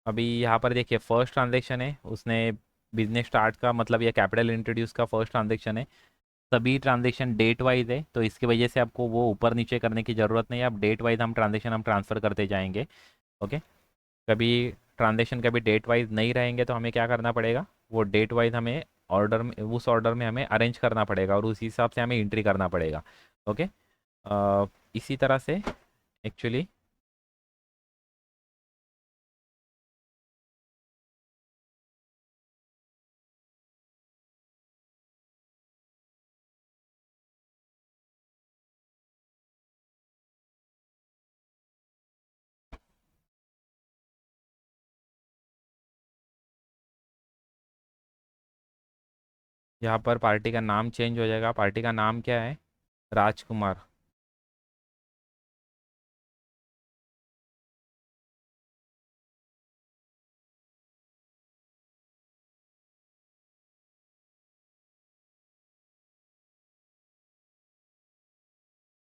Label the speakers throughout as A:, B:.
A: अभी यहाँ पर देखिए फर्स्ट ट्रांजेक्शन है, उसने बिजनेस स्टार्ट का मतलब ये कैपिटल इंट्रोड्यूस का फर्स्ट ट्रांजेक्शन है। सभी ट्रांजेक्शन डेट वाइज है, तो इसकी वजह से आपको वो ऊपर नीचे करने की ज़रूरत नहीं है। आप डेट वाइज हम ट्रांसफ़र करते जाएंगे। ओके। कभी ट्रांजेक्शन कभी डेट वाइज नहीं रहेंगे तो हमें क्या करना पड़ेगा, वो डेट वाइज हमें ऑर्डर में, उस ऑर्डर में हमें अरेंज करना पड़ेगा और उस हिसाब से हमें एंट्री करना पड़ेगा। ओके। इसी तरह से एक्चुअली यहाँ पर पार्टी का नाम चेंज हो जाएगा। पार्टी का नाम क्या है? राजकुमार।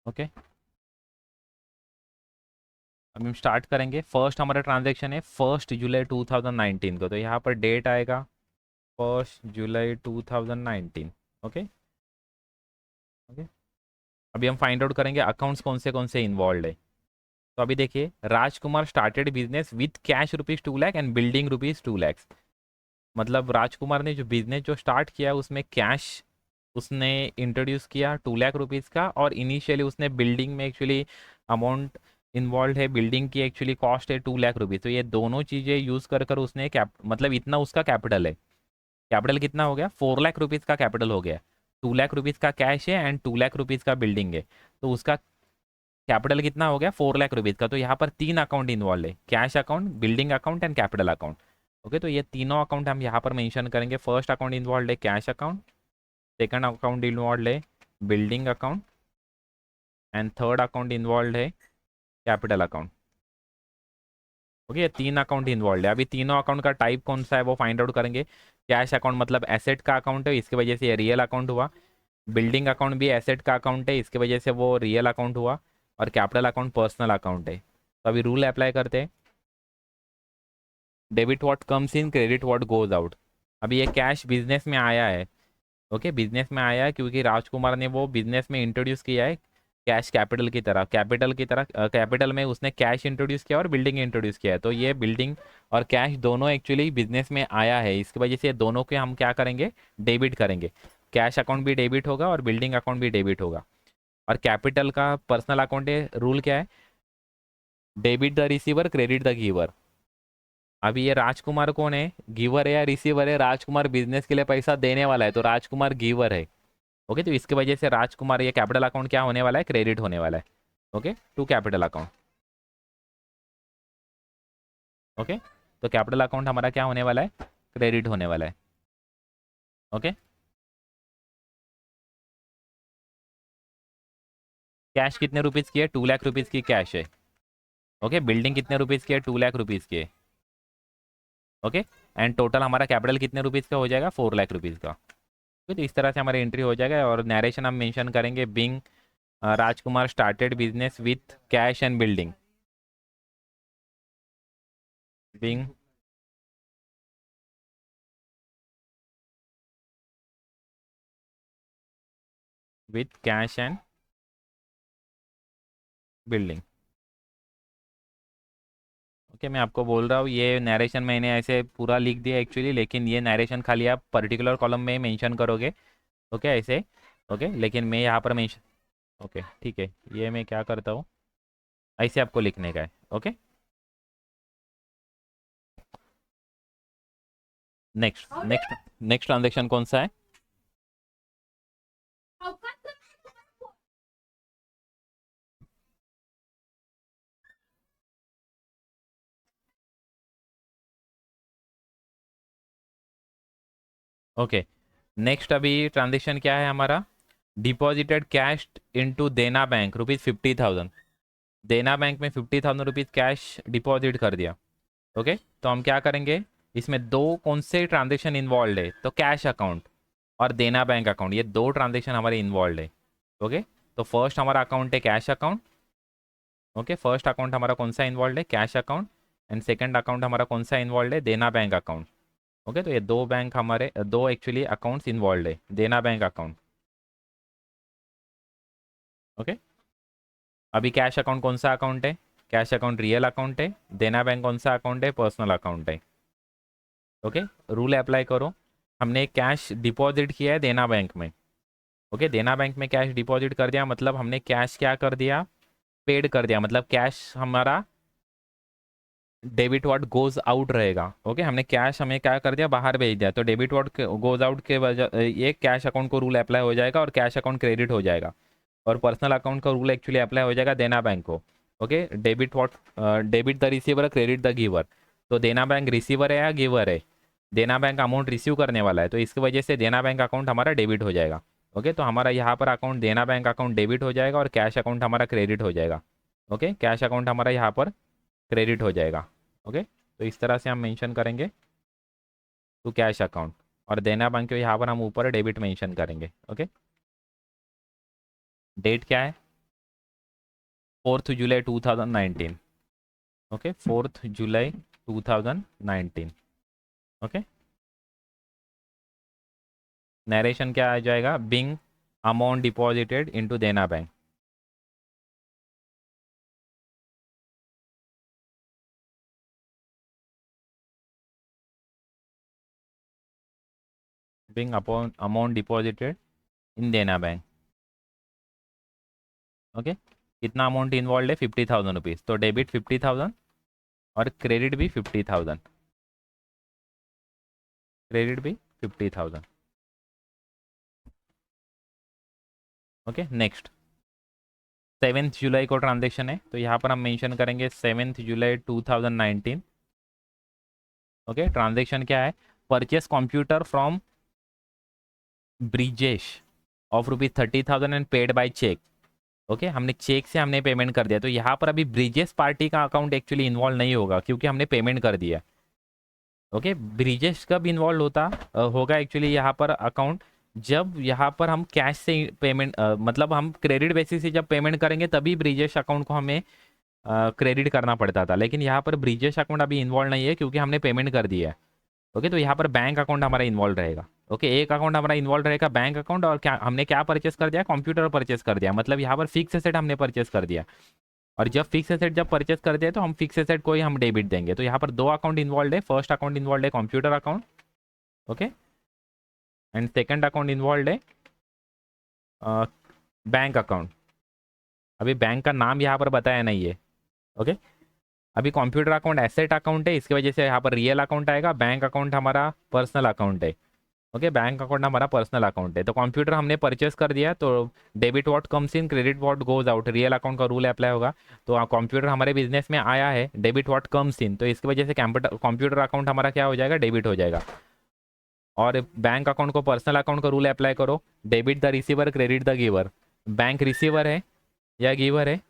A: ओके। अब हम स्टार्ट करेंगे। फर्स्ट हमारा ट्रांजैक्शन है 1 जुलाई 2019 को, तो यहाँ पर डेट आएगा 1 जुलाई 2019। ओके। ओके। अभी हम फाइंड आउट करेंगे अकाउंट्स कौन से इन्वॉल्व है। तो अभी देखिए, Rajkumar started business with cash ₹2 lakh and building ₹2 lakhs. मतलब राजकुमार ने जो बिजनेस जो स्टार्ट किया उसमें कैश उसने इंट्रोड्यूस किया ₹2 लाख का, और इनिशियली उसने बिल्डिंग में एक्चुअली अमाउंट इन्वॉल्व है, बिल्डिंग की एक्चुअली कॉस्ट है ₹2 लाख। तो ये दोनों चीज़ें यूज़ कर कर उसने कैप मतलब इतना उसका कैपिटल है। कैपिटल कितना हो गया? ₹4 लाख का कैपिटल हो गया। ₹2 लाख का कैश है एंड ₹2 लाख का बिल्डिंग है। तो उसका कैपिटल कितना हो गया? ₹4 लाख का। तो यहाँ पर तीन अकाउंट इन्वॉल्व है, cash account, building account and capital account. Okay, तो ये तीनों अकाउंट हम यहाँ पर मेंशन करेंगे। फर्स्ट अकाउंट इन्वॉल्व है cash account, second account involve है building account and third account involve है कैपिटल अकाउंट। ओके, ये तीन अकाउंट इन्वॉल्व है। अभी तीनों अकाउंट का टाइप कौन सा है वो फाइंड आउट करेंगे। कैश अकाउंट मतलब एसेट का अकाउंट है, इसकी वजह से ये रियल अकाउंट हुआ। बिल्डिंग अकाउंट भी एसेट का अकाउंट है, इसकी वजह से वो रियल अकाउंट हुआ। और कैपिटल अकाउंट पर्सनल अकाउंट है। तो अभी रूल अप्लाई करते हैं। Debit what comes in, credit what goes out. अभी ये कैश बिजनेस में आया है। ओके, बिजनेस में आया है क्योंकि राजकुमार ने वो बिजनेस में इंट्रोड्यूस किया है कैश कैपिटल की तरह कैपिटल में उसने कैश इंट्रोड्यूस किया और बिल्डिंग इंट्रोड्यूस किया है। तो ये बिल्डिंग और कैश दोनों एक्चुअली बिजनेस में आया है, इसकी वजह से दोनों के हम क्या करेंगे, डेबिट करेंगे। कैश अकाउंट भी डेबिट होगा और बिल्डिंग अकाउंट भी डेबिट होगा। और कैपिटल का पर्सनल अकाउंट है, रूल क्या है? Debit the receiver, credit the giver. अभी ये राजकुमार कौन है, गिवर है या रिसीवर है? राजकुमार बिजनेस के लिए पैसा देने वाला है, तो राजकुमार गिवर है। ओके, तो इसकी वजह से राजकुमार ये कैपिटल अकाउंट क्या होने वाला है, क्रेडिट होने वाला है। Okay, to capital account. Okay, तो कैपिटल अकाउंट हमारा क्या होने वाला है, क्रेडिट होने वाला है। ओके। कैश कितने रुपीज़ की है? ₹2 लाख की कैश है। ओके, बिल्डिंग कितने रुपीज़ की है? ₹2 लाख की है। ओके, एंड टोटल हमारा कैपिटल कितने रुपीज़ का हो जाएगा? ₹4 लाख का। तो इस तरह से हमारी एंट्री हो जाएगा और नरेशन हम मेंशन करेंगे, being Rajkumar started business with cash and building. Being with cash and building. Okay, मैं आपको बोल रहा हूँ ये नरेशन मैंने ऐसे पूरा लिख दिया एक्चुअली, लेकिन ये नरेशन खाली आप पर्टिकुलर कॉलम में मेंशन करोगे। ओके, ऐसे। ओके, लेकिन मैं यहाँ पर मेंशन। ओके, ठीक है, ये मैं क्या करता हूँ, ऐसे आपको लिखने का है। Okay. Next next next transaction कौन सा है? ओके, नेक्स्ट अभी ट्रांजेक्शन क्या है हमारा? Deposited cash into Dena bank ₹50,000। देना बैंक में ₹50,000 कैश डिपॉजिट कर दिया। ओके, तो हम क्या करेंगे, इसमें दो कौन से ट्रांजेक्शन इन्वॉल्व है, तो कैश अकाउंट और देना बैंक अकाउंट, ये दो ट्रांजेक्शन हमारे इन्वॉल्व है। ओके, तो फर्स्ट हमारा अकाउंट है cash account. Okay, first account हमारा कौन सा इन्वॉल्व है, cash account. And second account हमारा कौन सा इन्वॉल्व है, देना बैंक अकाउंट। ओके, तो ये दो बैंक हमारे, दो एक्चुअली अकाउंट्स इन्वॉल्व है, देना बैंक अकाउंट। ओके, अभी कैश अकाउंट कौन सा अकाउंट है, कैश अकाउंट रियल अकाउंट है, देना बैंक कौन सा अकाउंट है, पर्सनल अकाउंट है। ओके, रूल अप्लाई करो। हमने कैश डिपॉजिट किया है देना बैंक में। ओके, देना बैंक में कैश डिपॉजिट कर दिया, मतलब हमने कैश क्या कर दिया, पेड कर दिया, मतलब कैश हमारा डेबिट व्हाट गोज आउट रहेगा। ओके, हमने कैश हमें क्या कर दिया, बाहर भेज दिया, तो डेबिट व्हाट गोज आउट के वजह ये कैश अकाउंट को रूल अप्लाई हो जाएगा और कैश अकाउंट क्रेडिट हो जाएगा। और पर्सनल अकाउंट का रूल एक्चुअली अप्लाई हो जाएगा देना बैंक को। Okay, debit what, debit the receiver, credit the giver. तो देना बैंक रिसीवर है या गिवर है, देना बैंक अमाउंट रिसीव करने वाला है, तो इसकी वजह से देना बैंक अकाउंट हमारा डेबिट हो जाएगा। ओके, तो हमारा यहाँ पर अकाउंट देना बैंक अकाउंट डेबिट हो जाएगा और कैश अकाउंट हमारा क्रेडिट हो जाएगा। ओके, कैश अकाउंट हमारा यहाँ पर क्रेडिट हो जाएगा। ओके, तो इस तरह से हम मेंशन करेंगे टू कैश अकाउंट, और देना बैंक को यहाँ पर हम ऊपर डेबिट मेंशन करेंगे। ओके, डेट क्या है, 4 जुलाई 2019। ओके, 4 जुलाई 2019। ओके, नरेशन क्या आ जाएगा, being amount deposited into Dena bank. Being upon amount deposited in Dena bank. Okay, कितना अमाउंट इन्वॉल्व है, 50,000 रुपीज़, तो डेबिट 50,000 और क्रेडिट भी 50,000, क्रेडिट भी 50,000। ओके, नेक्स्ट 7 जुलाई को ट्रांजेक्शन है, तो यहाँ पर हम मेंशन करेंगे 7 जुलाई 2019। ओके, ट्रांजेक्शन क्या है, purchase computer from Brijesh of ₹30,000 and paid by cheque. Okay, हमने चेक से हमने पेमेंट कर दिया, तो यहाँ पर अभी ब्रिजेश पार्टी का अकाउंट एक्चुअली इन्वॉल्व नहीं होगा क्योंकि हमने पेमेंट कर दिया। ओके, ब्रिजेश कब इन्वॉल्व होगा एक्चुअली यहाँ पर अकाउंट, जब यहाँ पर हम कैश से पेमेंट, मतलब हम क्रेडिट बेसिस से जब पेमेंट करेंगे तभी ब्रिजेश अकाउंट को हमें क्रेडिट करना पड़ता था, लेकिन यहाँ पर ब्रिजेश अकाउंट अभी इन्वॉल्व नहीं है क्योंकि हमने पेमेंट कर दिया है। ओके, तो यहाँ पर बैंक अकाउंट हमारा इन्वॉल्व रहेगा। ओके, एक अकाउंट हमारा इन्वॉल्व रहेगा बैंक अकाउंट, और क्या हमने क्या परचेस कर दिया, कंप्यूटर परचेस कर दिया, मतलब यहाँ पर फिक्स एसेट हमने परचेस कर दिया। और जब फिक्स एसेट जब परचेस कर दिया तो हम फिक्स एसेट को ही हम डेबिट देंगे। तो यहाँ पर दो अकाउंट इन्वॉल्व है, फर्स्ट अकाउंट इन्वॉल्व है computer account. Okay, and second account involve है बैंक अकाउंट। अभी बैंक का नाम यहाँ पर बताया नहीं है। ओके, अभी कंप्यूटर अकाउंट एसेट अकाउंट है, इसकी वजह से यहाँ पर रियल अकाउंट आएगा, बैंक अकाउंट हमारा पर्सनल अकाउंट है। ओके, बैंक अकाउंट हमारा पर्सनल अकाउंट है, तो कंप्यूटर हमने परचेस कर दिया, तो debit what comes in, credit what goes out, real account का रूल अप्लाई होगा। तो कंप्यूटर हमारे बिजनेस में आया है, डेबिट व्हाट कम्स इन, तो इसकी वजह से कंप्यूटर अकाउंट हमारा क्या हो जाएगा, डेबिट हो जाएगा। और बैंक अकाउंट को पर्सनल अकाउंट का रूल अप्लाई करो, debit the receiver, credit the giver. Bank receiver है या गिवर है,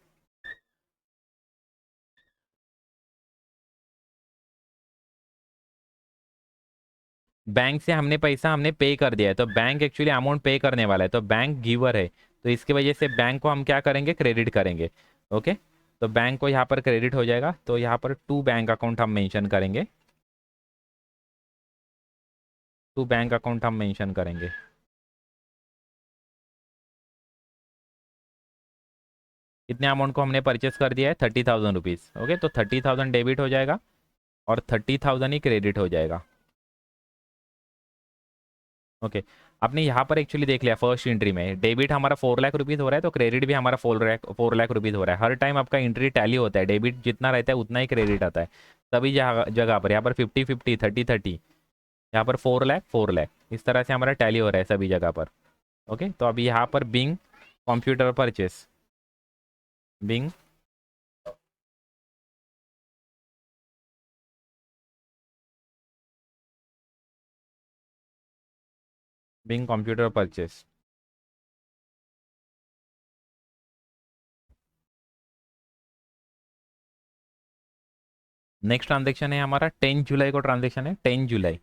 A: बैंक से हमने पैसा हमने पे कर दिया है, तो बैंक एक्चुअली अमाउंट पे करने वाला है, तो बैंक गिवर है, तो इसकी वजह से बैंक को हम क्या करेंगे, क्रेडिट करेंगे। ओके, तो बैंक को यहाँ पर क्रेडिट हो जाएगा, तो यहाँ पर टू बैंक अकाउंट हम मेंशन करेंगे, टू बैंक अकाउंट हम मेंशन करेंगे। कितने अमाउंट को हमने परचेस कर दिया है, 30,000 रुपीज़। ओके, तो 30,000 डेबिट हो जाएगा और 30,000 ही क्रेडिट हो जाएगा। ओके, आपने यहाँ पर एक्चुअली देख लिया फर्स्ट एंट्री में डेबिट हमारा 4 लाख रुपीज़ हो रहा है, तो क्रेडिट भी हमारा 4 लाख रुपीज़ हो रहा है। हर टाइम आपका एंट्री टैली होता है, डेबिट जितना रहता है उतना ही क्रेडिट आता है सभी जगह जगह पर। यहाँ पर 50-50, 30-30, यहाँ पर 4 लाख 4 लाख, इस तरह से हमारा टैली हो रहा है सभी जगह पर। ओके, तो अभी यहाँ पर being computer purchase, being being computer purchase. Next transaction है हमारा 10 जुलाई को ट्रांजेक्शन है, 10 जुलाई।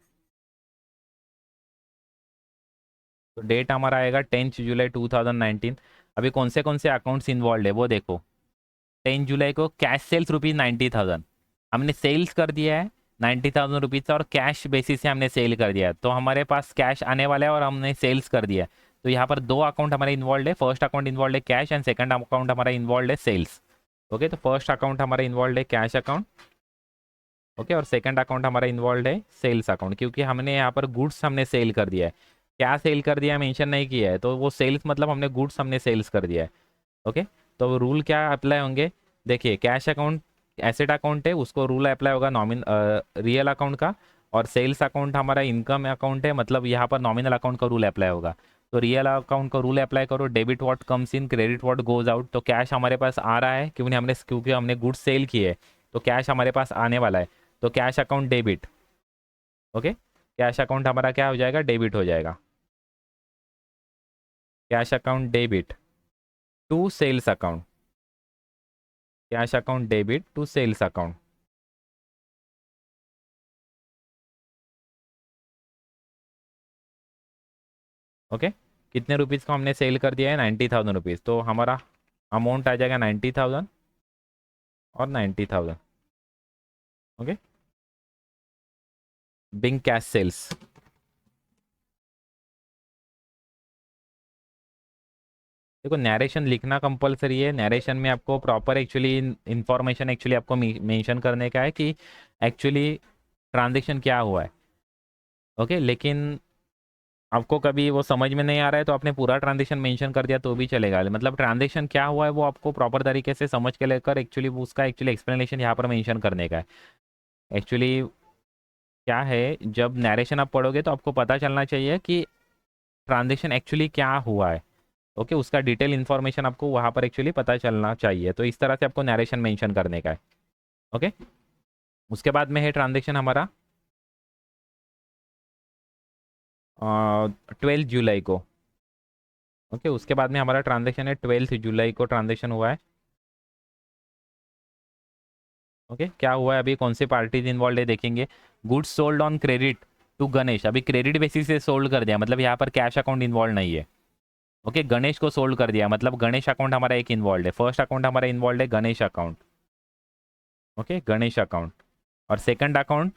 A: तो डेट हमारा आएगा 10 जुलाई 2019। अभी कौन से अकाउंट्स इन्वॉल्व है वो देखो। 10 जुलाई को कैश सेल्स ₹90,000, हमने सेल्स कर दिया है 90,000 रुपीज़ और कैश बेसिस से हमने सेल कर दिया है, तो हमारे पास कैश आने वाला है और हमने सेल्स कर दिया है। तो यहाँ पर दो अकाउंट हमारे इन्वॉल्व है, फर्स्ट अकाउंट इन्वॉल्व है कैश एंड सेकंड अकाउंट हमारा इन्वॉल्व है सेल्स। ओके, तो फर्स्ट अकाउंट हमारा इन्वॉल्व है कैश अकाउंट। ओके, और सेकंड अकाउंट हमारा इन्वॉल्व है सेल्स अकाउंट, क्योंकि हमने यहाँ पर गुड्स हमने सेल कर दिया है। क्या सेल कर दिया मेंशन नहीं किया है, तो वो सेल्स मतलब हमने गुड्स हमने सेल्स कर दिया है। ओके, तो रूल क्या अप्लाई होंगे, देखिए कैश अकाउंट एसेट अकाउंट है, उसको रूल अप्लाई होगा नॉमिन रियल अकाउंट का, और सेल्स अकाउंट हमारा इनकम अकाउंट है, मतलब यहाँ पर नॉमिनल अकाउंट का रूल अप्लाई होगा। तो रियल अकाउंट का रूल अप्लाई करो, debit what comes in credit what goes out. तो कैश हमारे पास आ रहा है क्योंकि हमने गुड्स सेल किए, तो कैश हमारे पास आने वाला है, तो cash account debit. Okay, cash account हमारा क्या हो जाएगा, डेबिट हो जाएगा। Cash account debit to sales account, cash account debit to sales account. Okay, कितने रुपीज़ को हमने सेल कर दिया है, 90,000 रुपीज़, तो हमारा अमाउंट आ जाएगा 90,000 और 90,000। Okay, being cash sales. देखो नैरेशन लिखना कंपलसरी है, नैरेशन में आपको प्रॉपर एक्चुअली इंफॉर्मेशन एक्चुअली आपको मेंशन करने का है कि एक्चुअली ट्रांजेक्शन क्या हुआ है। ओके, लेकिन आपको कभी वो समझ में नहीं आ रहा है तो आपने पूरा ट्रांजेक्शन मेंशन कर दिया तो भी चलेगा, मतलब ट्रांजेक्शन क्या हुआ है वो आपको प्रॉपर तरीके से समझ के लेकर एक्चुअली उसका एक्चुअली एक्सप्लेनेशन यहाँ पर मेंशन करने का है। एक्चुअली क्या है, जब नरेशन आप पढ़ोगे तो आपको पता चलना चाहिए कि ट्रांजेक्शन एक्चुअली क्या हुआ है। ओके, उसका डिटेल इन्फॉर्मेशन आपको वहाँ पर एक्चुअली पता चलना चाहिए, तो इस तरह से आपको नरेशन मेंशन करने का है। ओके, उसके बाद में है ट्रांजेक्शन हमारा 12 जुलाई को। ओके, उसके बाद में हमारा ट्रांजेक्शन है 12 जुलाई को ट्रांजेक्शन हुआ है। ओके, क्या हुआ है, अभी कौन सी पार्टीज इन्वॉल्व है देखेंगे। Goods sold on credit to Ganesh, अभी क्रेडिट बेसिस से सोल्ड कर दिया, मतलब यहाँ पर कैश अकाउंट इन्वॉल्व नहीं है। ओके, गणेश को सोल्ड कर दिया, मतलब गणेश अकाउंट हमारा एक इन्वॉल्व है, फर्स्ट अकाउंट हमारा इन्वॉल्व है Ganesh account. Okay, Ganesh account, और सेकंड अकाउंट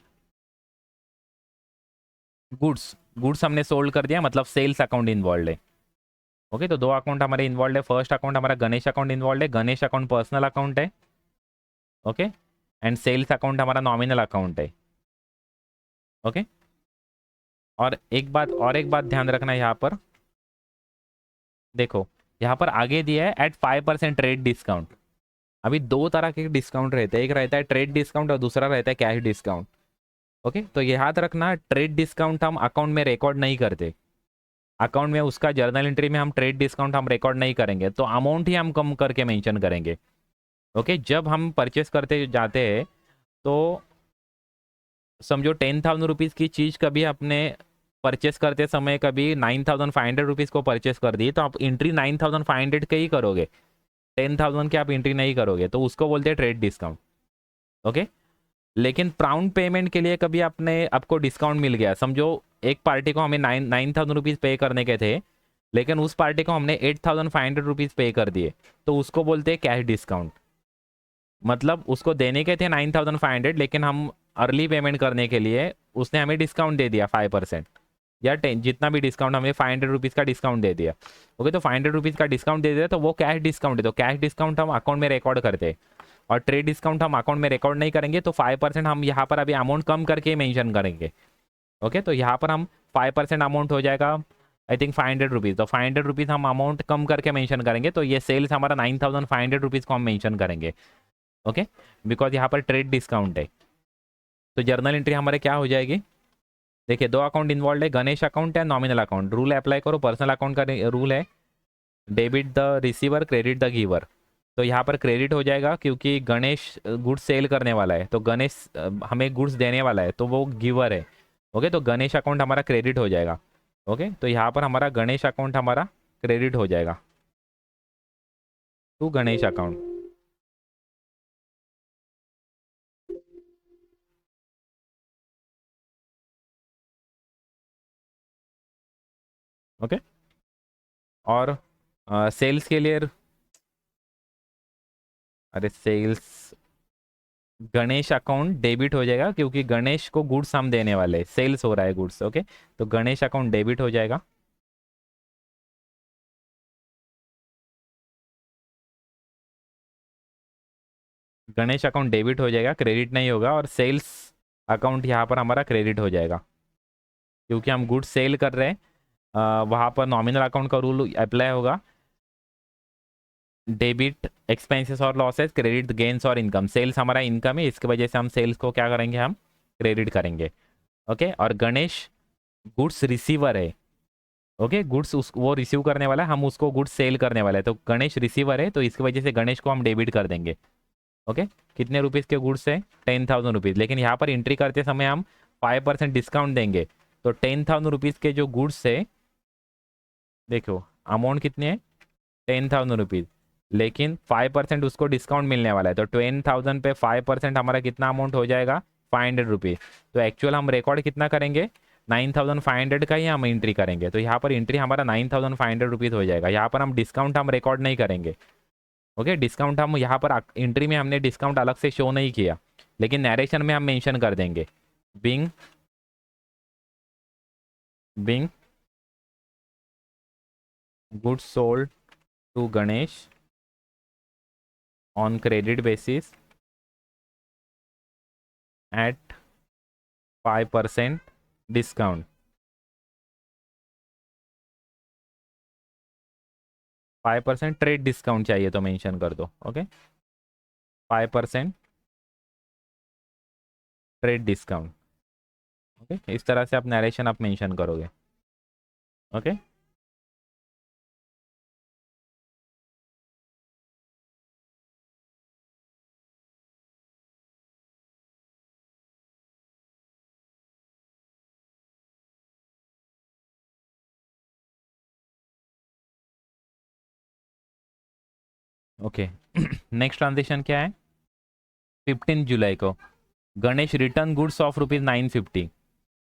A: गुड्स, गुड्स हमने सोल्ड कर दिया, मतलब सेल्स अकाउंट इन्वॉल्व है। ओके, तो दो अकाउंट हमारे इन्वॉल्व है, फर्स्ट अकाउंट हमारा गणेश अकाउंट इन्वॉल्व है, गणेश अकाउंट पर्सनल अकाउंट है। ओके, एंड सेल्स अकाउंट हमारा नॉमिनल अकाउंट है। ओके, और एक बात ध्यान रखना यहाँ पर, देखो यहाँ पर आगे दिया है एट 5% ट्रेड डिस्काउंट। अभी दो तरह के डिस्काउंट रहते हैं, एक रहता है ट्रेड डिस्काउंट और दूसरा रहता है कैश डिस्काउंट। ओके, तो ये याद रखना, ट्रेड डिस्काउंट हम अकाउंट में रिकॉर्ड नहीं करते, अकाउंट में उसका जर्नल एंट्री में हम ट्रेड डिस्काउंट हम रिकॉर्ड नहीं करेंगे, तो अमाउंट ही हम कम करके मेंशन करेंगे। ओके, जब हम परचेस करते जाते हैं तो समझो 10,000 रुपीज़ की चीज़ कभी अपने परचेस करते समय कभी 9,500 रुपीज़ को परचेस कर दी, तो आप एंट्री 9,500 के ही करोगे, 10,000 के आप एंट्री नहीं करोगे, तो उसको बोलते हैं ट्रेड डिस्काउंट। ओके, लेकिन प्राउंड पेमेंट के लिए कभी आपने आपको डिस्काउंट मिल गया, समझो एक पार्टी को हमें 9,000 रुपीज़ पे करने के थे, लेकिन उस पार्टी को हमने 8,500 रुपीज़ पे कर दिए, तो उसको बोलते हैं कैश डिस्काउंट। मतलब उसको देने के थे 9,500, लेकिन हम अर्ली पेमेंट करने के लिए उसने हमें डिस्काउंट दे दिया 5%, या 10, जितना भी डिस्काउंट, हमें 500 रुपीज़ का डिस्काउंट दे दिया। ओके, तो 500 रुपीज़ का डिस्काउंट दे दिया तो वो कैश डिस्काउंट है, तो कैश डिस्काउंट हम अकाउंट में रिकॉर्ड करते हैं, और ट्रेड डिस्काउंट हम अकाउंट में रिकॉर्ड नहीं करेंगे, तो 5% हम यहाँ पर अभी अमाउंट कम करके मेंशन करेंगे। ओके, तो यहाँ पर हम 5% अमाउंट हो जाएगा, आई थिंक 500 रुपीज़, तो 500 रुपीज़ हम अमाउंट कम करके मेंशन करेंगे, तो ये सेल्स हमारा 9,500 रुपीज़ को हम मेंशन करेंगे। ओके, बिकॉज यहाँ पर ट्रेड डिस्काउंट है, तो जर्नल एंट्री हमारे क्या हो जाएगी, देखिए दो अकाउंट इन्वॉल्व है, गणेश अकाउंट है नॉमिनल अकाउंट, रूल अप्लाई करो, पर्सनल अकाउंट का रूल है debit the receiver credit the giver. तो यहाँ पर क्रेडिट हो जाएगा क्योंकि गणेश गुड्स सेल करने वाला है, तो गणेश हमें गुड्स देने वाला है, तो वो गिवर है। ओके, तो गणेश अकाउंट हमारा क्रेडिट हो जाएगा। ओके, तो यहाँ पर हमारा गणेश अकाउंट हमारा क्रेडिट हो जाएगा टू गणेश अकाउंट। ओके, और सेल्स के लिए, अरे सेल्स गणेश अकाउंट डेबिट हो जाएगा क्योंकि गणेश को गुड्स हम देने वाले, सेल्स हो रहा है गुड्स। ओके, तो गणेश अकाउंट डेबिट हो जाएगा। गणेश अकाउंट डेबिट हो जाएगा, क्रेडिट नहीं होगा। और सेल्स अकाउंट यहाँ पर हमारा क्रेडिट हो जाएगा क्योंकि हम गुड्स सेल कर रहे हैं। वहाँ पर नॉमिनल अकाउंट का रूल अप्लाई होगा। डेबिट एक्सपेंसेस और लॉसेस, क्रेडिट गेन्स और इनकम। सेल्स हमारा इनकम है, इसकी वजह से हम सेल्स को क्या करेंगे, हम क्रेडिट करेंगे। ओके, और गणेश गुड्स रिसीवर है। ओके, गुड्स उस वो रिसीव करने वाला है, हम उसको गुड्स सेल करने वाले हैं, तो गणेश रिसीवर है, तो इसकी वजह से गणेश को हम डेबिट कर देंगे। ओके, कितने रुपीज़ के गुड्स है, 10,000 रुपीज़। लेकिन यहाँ पर एंट्री करते समय हम 5% डिस्काउंट देंगे। तो 10,000 रुपीज़ के जो गुड्स है, देखो अमाउंट कितनी है, 10,000 रुपीज़, लेकिन 5% उसको डिस्काउंट मिलने वाला है। तो 10,000 पे 5% हमारा कितना अमाउंट हो जाएगा, 500 रुपीज़। तो एक्चुअल हम रिकॉर्ड कितना करेंगे, 9,500 का ही हम एंट्री करेंगे। तो यहाँ पर एंट्री हमारा 9,500 रुपीज़ हो जाएगा। यहाँ पर हम डिस्काउंट हम रिकॉर्ड नहीं करेंगे। ओके, डिस्काउंट हम यहाँ पर एंट्री में हमने डिस्काउंट अलग से शो नहीं किया, लेकिन नरेशन में हम मेंशन कर देंगे, being being goods sold to Ganesh on credit basis at 5% discount. 5% trade discount चाहिए तो मेंशन कर दो। Okay, 5% trade discount. ओके, इस तरह से आप नरेशन आप मेंशन करोगे। Okay, okay. नेक्स्ट ट्रांजेक्शन क्या है, 15 जुलाई को Ganesh return goods of ₹950।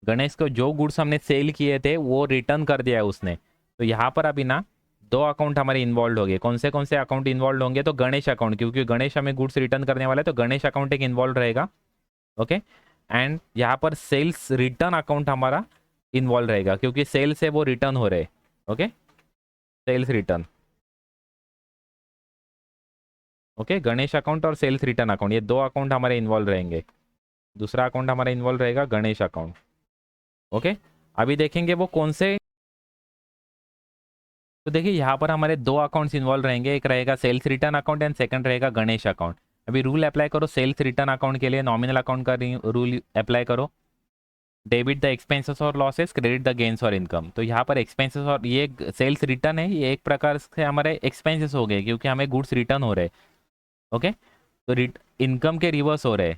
A: Ganesh को जो गुड्स हमने सेल किए थे वो रिटर्न कर दिया है उसने। तो यहाँ पर अभी ना दो अकाउंट हमारे इन्वॉल्व हो गए। कौन से अकाउंट इन्वॉल्व होंगे, तो गणेश अकाउंट, क्योंकि गणेश हमें गुड्स रिटर्न करने वाला है, तो गणेश अकाउंट एक इन्वॉल्व रहेगा। ओके, एंड यहाँ पर सेल्स रिटर्न अकाउंट हमारा इन्वॉल्व रहेगा क्योंकि सेल से वो रिटर्न हो रहे। Okay, sales return. Okay, Ganesh account और सेल्स रिटर्न अकाउंट, ये दो अकाउंट हमारे इन्वॉल्व रहेंगे। दूसरा अकाउंट हमारा इन्वॉल्व रहेगा गणेश अकाउंट। ओके, अभी देखेंगे वो कौन से। तो देखिए यहाँ पर हमारे दो अकाउंट्स इन्वॉल्व रहेंगे, एक रहेगा sales return account and second रहेगा गणेश अकाउंट। अभी रूल अप्लाई करो, सेल्स रिटर्न अकाउंट के लिए नॉमिनल अकाउंट का रूल अप्लाई करो। डेबिट द एक्सपेंसेस और लॉसेस, क्रेडिट द गेन्स और इनकम। तो यहाँ पर एक्सपेंसेस और ये सेल्स रिटर्न है, ये एक प्रकार से हमारे एक्सपेंसेस हो गए क्योंकि हमें गुड्स रिटर्न हो रहे। ओके, तो इनकम के रिवर्स हो रहे।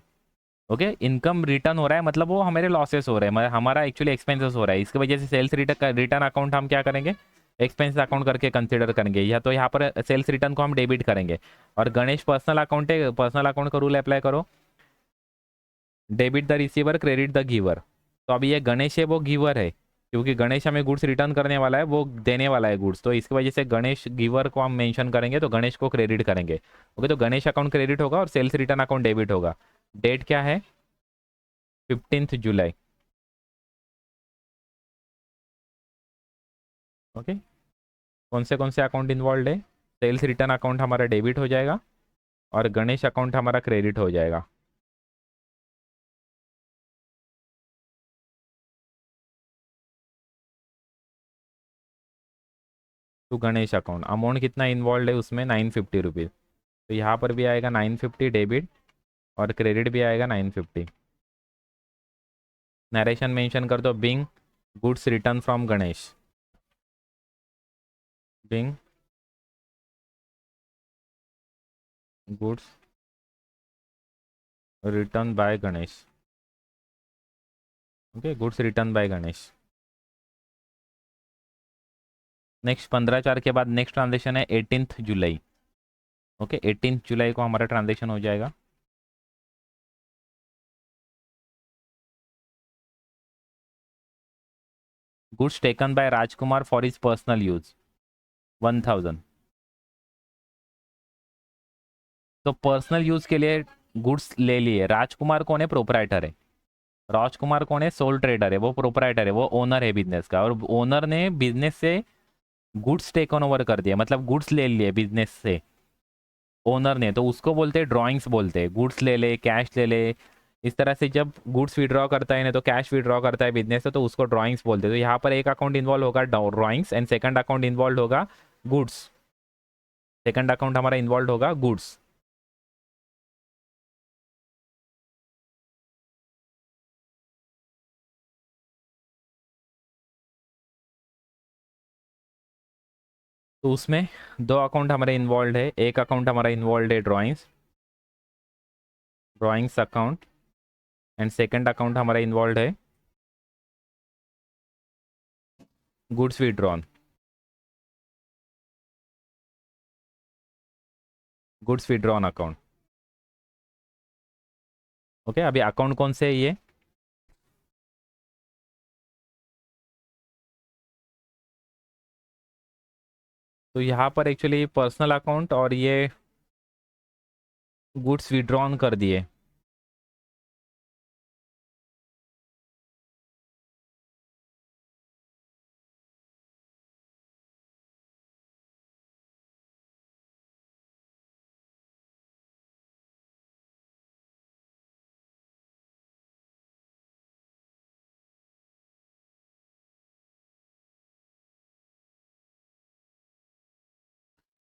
A: ओके, इनकम रिटर्न हो रहा है मतलब वो हमारे लॉसेस हो रहे हैं, हमारा एक्चुअली एक्सपेंसेस हो रहा है। इसकी वजह से सेल्स रिटर्न अकाउंट हम क्या करेंगे, एक्सपेंस अकाउंट करके कंसीडर करेंगे, या तो यहाँ पर सेल्स रिटर्न को हम डेबिट करेंगे। और गणेश पर्सनल अकाउंट है, पर्सनल अकाउंट का रूल अप्लाई करो, debit the receiver, credit the giver. तो अभी ये गणेश है वो गिवर है क्योंकि गणेश हमें गुड्स रिटर्न करने वाला है, वो देने वाला है गुड्स, तो इसकी वजह से गणेश गिवर को हम मेंशन करेंगे, तो गणेश को क्रेडिट करेंगे। ओके, तो गणेश अकाउंट क्रेडिट होगा और सेल्स रिटर्न अकाउंट डेबिट होगा। डेट क्या है, 15 जुलाई। ओके, कौन से अकाउंट इन्वॉल्व है, सेल्स रिटर्न अकाउंट हमारा डेबिट हो जाएगा और गणेश अकाउंट हमारा क्रेडिट हो जाएगा। तो गणेश अकाउंट अमाउंट कितना इन्वॉल्व है उसमें, 950 रुपीज़। तो यहाँ पर भी आएगा 950 डेबिट और क्रेडिट भी आएगा 950। नरेशन मेंशन कर दो, being goods return from Ganesh, being goods return by Ganesh. Okay, goods return by Ganesh. Next 15/4 के बाद नेक्स्ट ट्रांजेक्शन है 18 जुलाई। ओके, 18 जुलाई को हमारा ट्रांजेक्शन हो जाएगा। Goods taken by Rajkumar for his personal use, 1,000। तो पर्सनल यूज़ के लिए गुड्स ले लिए। राजकुमार कौन है? प्रोपराइटर है। राजकुमार कौन है? सोल ट्रेडर है, वो प्रोपराइटर है, वो ओनर है बिजनेस का, और ओनर ने बिजनेस से गुड्स टेक ओवर कर दिया, मतलब गुड्स ले लिए बिजनेस से ओनर ने, तो उसको बोलते हैं ड्राइंग्स बोलते हैं। गुड्स ले ले, कैश ले ले, इस तरह से जब गुड्स विड्रॉ करता है ना, तो कैश विड्रॉ करता है बिजनेस से, तो उसको ड्राइंग्स बोलते हैं। तो यहाँ पर एक अकाउंट इन्वॉल्व होगा drawings, and second account involve होगा गुड्स। सेकंड अकाउंट हमारा इन्वॉल्व होगा गुड्स। तो उसमें दो अकाउंट हमारे इन्वॉल्व है। एक अकाउंट हमारा इन्वॉल्व है drawings, drawings account, and second account हमारा इन्वॉल्व है goods withdrawn, goods withdrawn account. Okay, अभी अकाउंट कौन से है ये? तो यहाँ पर एक्चुअली पर्सनल अकाउंट और ये गुड्स विड्रॉन कर दिए।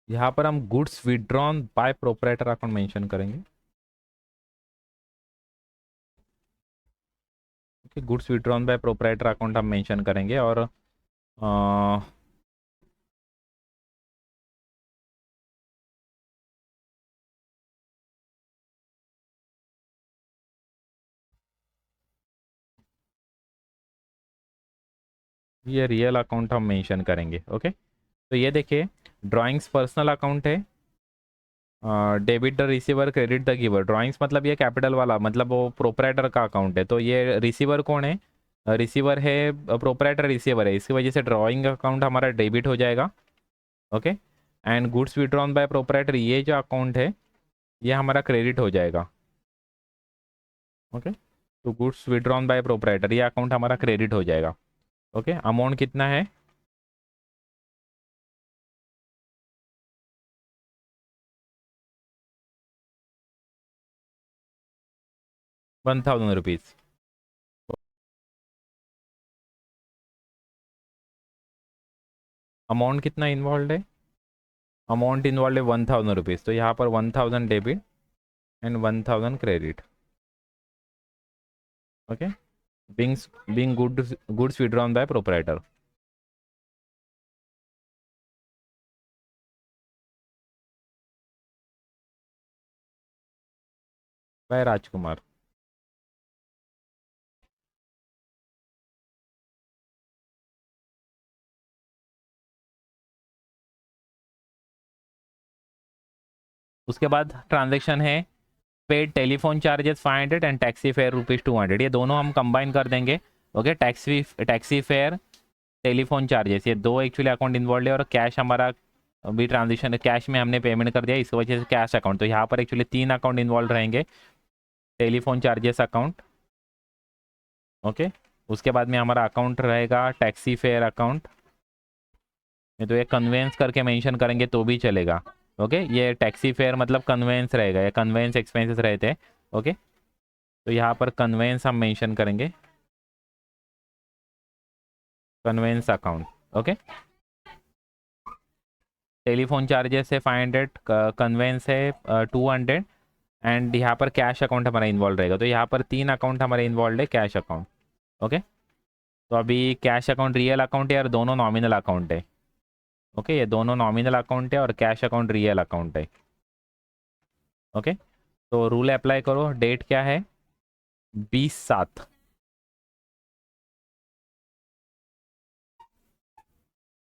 A: यहाँ पर हम goods withdrawn by proprietor account mention करेंगे। Okay, goods withdrawn by proprietor account हम मेंशन करेंगे, और ये रियल अकाउंट हम मेंशन करेंगे। ओके, तो ये देखिए, ड्राइंग्स पर्सनल अकाउंट है, debit the receiver, credit the giver. Drawings मतलब ये कैपिटल वाला, मतलब वो प्रोपराइटर का अकाउंट है। तो ये रिसीवर कौन है? रिसीवर है प्रोपराइटर, रिसीवर है, इसकी वजह से ड्राइंग अकाउंट हमारा डेबिट हो जाएगा। Okay, and goods withdrawn by proprietor, ये जो अकाउंट है ये हमारा क्रेडिट हो जाएगा। ओके, तो गुड्स विड्रॉन बाय प्रोपराइटर, ये अकाउंट हमारा क्रेडिट हो जाएगा। ओके, अमाउंट कितना है? 1000 रुपीज़। अमाउंट कितना इन्वॉल्व है? अमाउंट इन्वॉल्व है 1000 रुपीज़, तो यहाँ पर 1000 debit and 1000 credit. Okay, being goods withdrawn by proprietor by राजकुमार। उसके बाद ट्रांजैक्शन है paid telephone charges 500 and taxi fair ₹200, ये दोनों हम कंबाइन कर देंगे। Okay, taxi fare, telephone charges, ये दो एक्चुअली अकाउंट इन्वॉल्व है, और कैश हमारा अभी ट्रांजेक्शन कैश में हमने पेमेंट कर दिया, इस वजह से कैश अकाउंट। तो यहाँ पर एक्चुअली तीन अकाउंट इन्वॉल्व रहेंगे। टेलीफोन चार्जेस अकाउंट, ओके, उसके बाद में हमारा अकाउंट रहेगा टैक्सी फेयर अकाउंट, ये तो ये कन्वेंस करके मेंशन करेंगे तो भी चलेगा। ओके, ये टैक्सी फेयर मतलब कन्वेंस रहेगा, ये कन्वेंस एक्सपेंसेस रहते हैं। ओके, तो यहाँ पर कन्वेंस हम मेंशन करेंगे, conveyance account. Okay, telephone charges है 500, कन्वेंस है 200, एंड यहाँ पर कैश अकाउंट हमारा इन्वॉल्व रहेगा। तो यहाँ पर तीन अकाउंट हमारे इन्वॉल्व है कैश अकाउंट। ओके, तो अभी कैश अकाउंट रियल अकाउंट है और दोनों नॉमिनल अकाउंट है। ओके, ये दोनों नॉमिनल अकाउंट है और कैश अकाउंट रियल अकाउंट है। ओके, तो रूल अप्लाई करो। डेट क्या है? 20/7।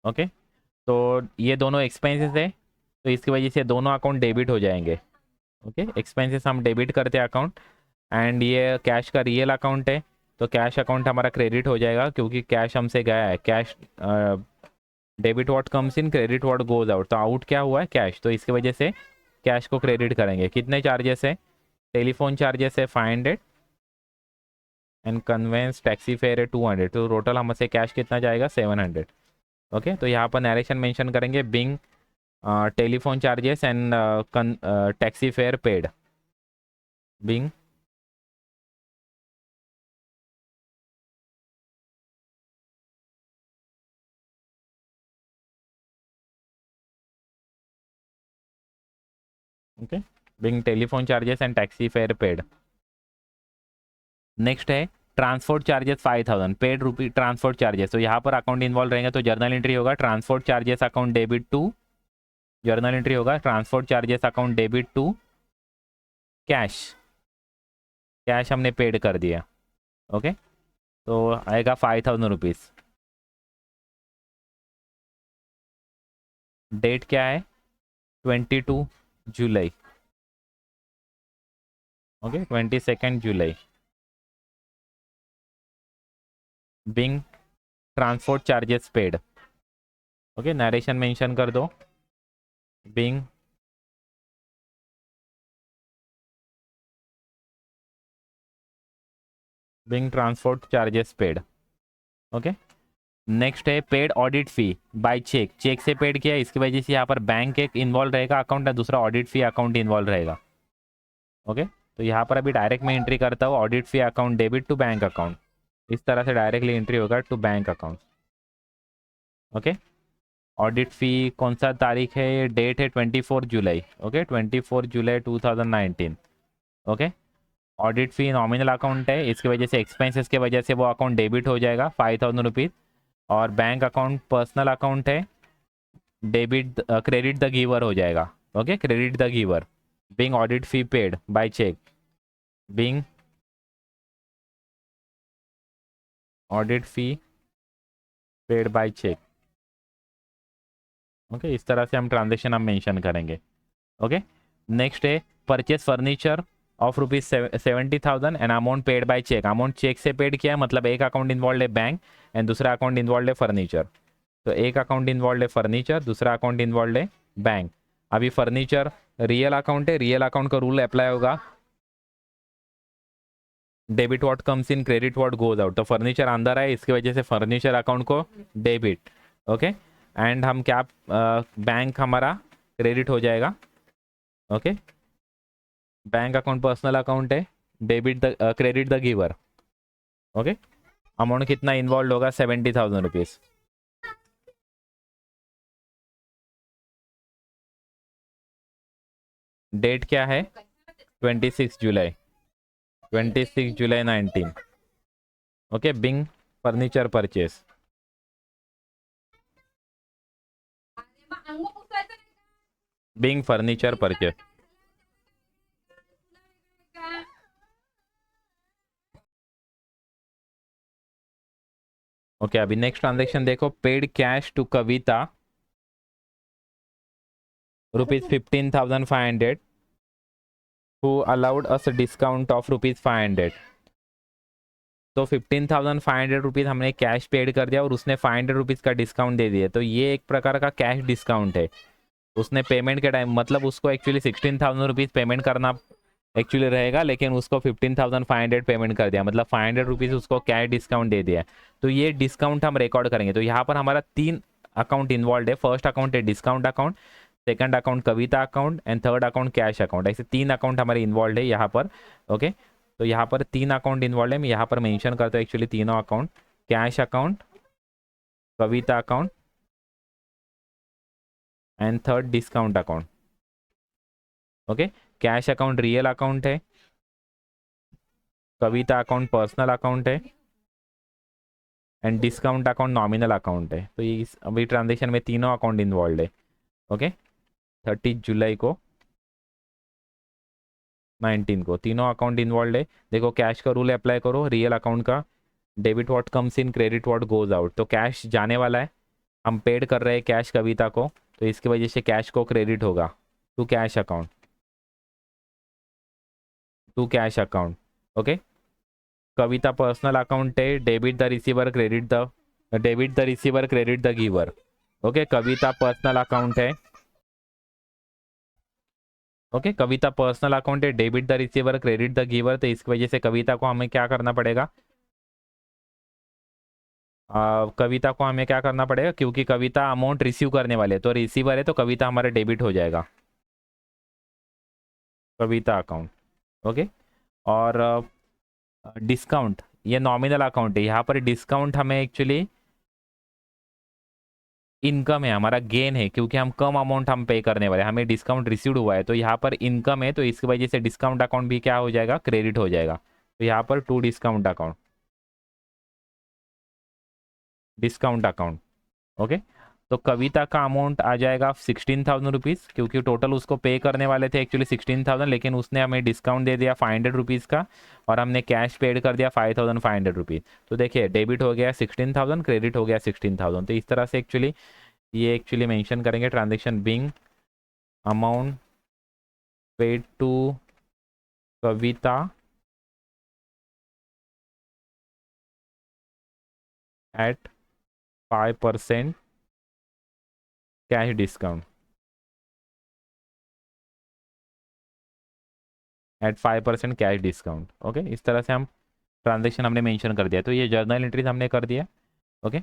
A: ओके, तो ये दोनों एक्सपेंसेस है, तो इसकी वजह से दोनों अकाउंट डेबिट हो जाएंगे। ओके, एक्सपेंसेस हम डेबिट करते हैं अकाउंट, एंड ये कैश का रियल अकाउंट है, तो कैश अकाउंट हमारा क्रेडिट हो जाएगा, क्योंकि कैश हमसे गया है। Cash debit what comes in, credit what goes out, तो आउट क्या हुआ है? कैश, तो इसकी वजह से कैश को क्रेडिट करेंगे। कितने चार्जेस है? टेलीफोन चार्जेस है 500 एंड कन्वेंस टैक्सी फेयर है 200, तो टोटल हमसे कैश कितना जाएगा 700। ओके, तो यहाँ पर नरेशन मेंशन करेंगे being telephone charges and taxi fare paid, being okay, being telephone charges and taxi fare paid. Next है transport charges 5000 paid rupee transport charges, तो यहाँ पर अकाउंट इन्वॉल्व रहेंगे तो जर्नल एंट्री होगा transport charges account debit to, journal entry होगा transport charges account debit to cash, cash हमने paid कर दिया। ओके, तो आएगा 5000 रुपीज़। डेट क्या है 22 जुलाई। ओके, 22 जुलाई। Being transport charges paid. Okay, narration mention कर दो being transport charges paid. Okay, next है paid audit fee by cheque, cheque से पेड किया इसकी वजह से यहाँ पर बैंक एक इन्वॉल्व रहेगा अकाउंट, दूसरा ऑडिट फी अकाउंट इन्वॉल्व रहेगा। ओके, तो यहाँ पर अभी डायरेक्ट मैं एंट्री करता हूँ audit fee account debit to bank account, इस तरह से डायरेक्टली एंट्री होगा to bank account. Okay, audit fee कौन सा तारीख है, ये डेट है 24 जुलाई। ओके, 24 जुलाई 2019। Okay, audit fee nominal account है, इसकी वजह से एक्सपेंसेस की वजह से वो अकाउंट डेबिट हो जाएगा 5000 रुपीज़, और बैंक अकाउंट पर्सनल अकाउंट है, डेबिट क्रेडिट द गिवर हो जाएगा। Okay, credit the giver being audit fee paid by cheque, being audit fee paid by cheque. Okay, इस तरह से हम ट्रांजेक्शन हम मेंशन करेंगे। ओके, नेक्स्ट है purchase furniture of rupees 70,000 and amount paid by cheque, amount cheque से paid किया है, मतलब एक अकाउंट इन्वॉल्व है बैंक एंड दूसरा अकाउंट इन्वॉल्व है फर्नीचर, तो एक अकाउंट इन्वॉल्व है फर्नीचर, दूसरा अकाउंट इन्वॉल्व है बैंक। अभी फर्नीचर रियल अकाउंट है, रियल अकाउंट का रूल अप्लाई होगा, debit what comes in credit what goes out, तो फर्नीचर अंदर है इसकी वजह से फर्नीचर अकाउंट को डेबिट। ओके, एंड हम क्या बैंक हमारा क्रेडिट हो जाएगा। Okay, bank account personal account है, debit the credit the giver. Okay, amount कितना इन्वॉल्व होगा 70,000 रुपीज़। डेट क्या है 26 जुलाई, 26 जुलाई 19। Okay, being furniture purchase, being furniture purchase. Okay, अभी नेक्स्ट ट्रांजेक्शन देखो, paid cash to Kavita rupees 15,500 who allowed us a discount of rupees 500, तो 15,500 rupees हमने कैश पेड कर दिया और उसने 500 रुपीज़ का डिस्काउंट दे दिया, तो ये एक प्रकार का कैश डिस्काउंट है। उसने पेमेंट के टाइम मतलब उसको एक्चुअली 16,000 रुपीज़ पेमेंट करना एक्चुअली रहेगा, लेकिन उसको 15,500 पेमेंट कर दिया, मतलब 500 रुपीज़ उसको कैश डिस्काउंट दे दिया, तो ये डिस्काउंट हम रिकॉर्ड करेंगे। तो यहाँ पर हमारा 3 अकाउंट इन्वॉल्व है, फर्स्ट अकाउंट है discount account, second account Kavita account and third account cash account, ऐसे 3 अकाउंट हमारे इन्वॉल्व है यहाँ पर। ओके, तो यहाँ पर 3 अकाउंट इन्वॉल्व है, मैं यहाँ पर मेंशन करता हूँ एक्चुअली तीनों account, cash account, Kavita account and third discount account. Okay, cash account real account है, कविता अकाउंट पर्सनल अकाउंट है and discount account nominal account है, तो ये अभी ट्रांजेक्शन में तीनों अकाउंट इन्वॉल्व है। ओके, 30 जुलाई को 19 को तीनों अकाउंट इन्वॉल्व है। देखो कैश का रूल अप्लाई करो, रियल अकाउंट का debit what comes in credit what goes out, तो कैश जाने वाला है, हम पेड कर रहे हैं कैश कविता को, तो इसकी वजह से कैश को क्रेडिट होगा to cash account, to cash account. Okay, Kavita personal account है, debit the receiver credit the giver. Okay, Kavita personal account है, ओके कविता पर्सनल अकाउंट है, debit the receiver credit the giver, तो इसकी वजह से कविता को हमें क्या करना पड़ेगा, कविता को हमें क्या करना पड़ेगा, क्योंकि कविता अमाउंट रिसीव करने वाले है, तो रिसीवर है तो कविता हमारा डेबिट हो जाएगा, कविता अकाउंट। ओके और डिस्काउंट ये नॉमिनल अकाउंट है, यहाँ पर डिस्काउंट हमें एक्चुअली इनकम है, हमारा गेन है, क्योंकि हम कम अमाउंट हम पे करने वाले हैं, हमें डिस्काउंट रिसीव्ड हुआ है, तो यहाँ पर इनकम है, तो इसकी वजह से डिस्काउंट अकाउंट भी क्या हो जाएगा, क्रेडिट हो जाएगा। तो यहाँ पर to discount account, discount account. Okay तो कविता का अमाउंट आ जाएगा 16,000 रुपीज़, क्योंकि टोटल उसको पे करने वाले थे एक्चुअली 16,000, लेकिन उसने हमें डिस्काउंट दे दिया 500 रुपीज़ का, और हमने कैश पेड कर दिया 5,500 रुपीज़। तो देखिए डेबिट हो गया 16,000, क्रेडिट हो गया 16,000। तो इस तरह से एक्चुअली ये एक्चुअली मेंशन करेंगे transaction being amount paid to Kavita at 5% cash discount, at 5% cash discount. Okay इस तरह से हम ट्रांजेक्शन हमने मेंशन कर दिया, तो ये जर्नल एंट्रीज हमने कर दिया। ओके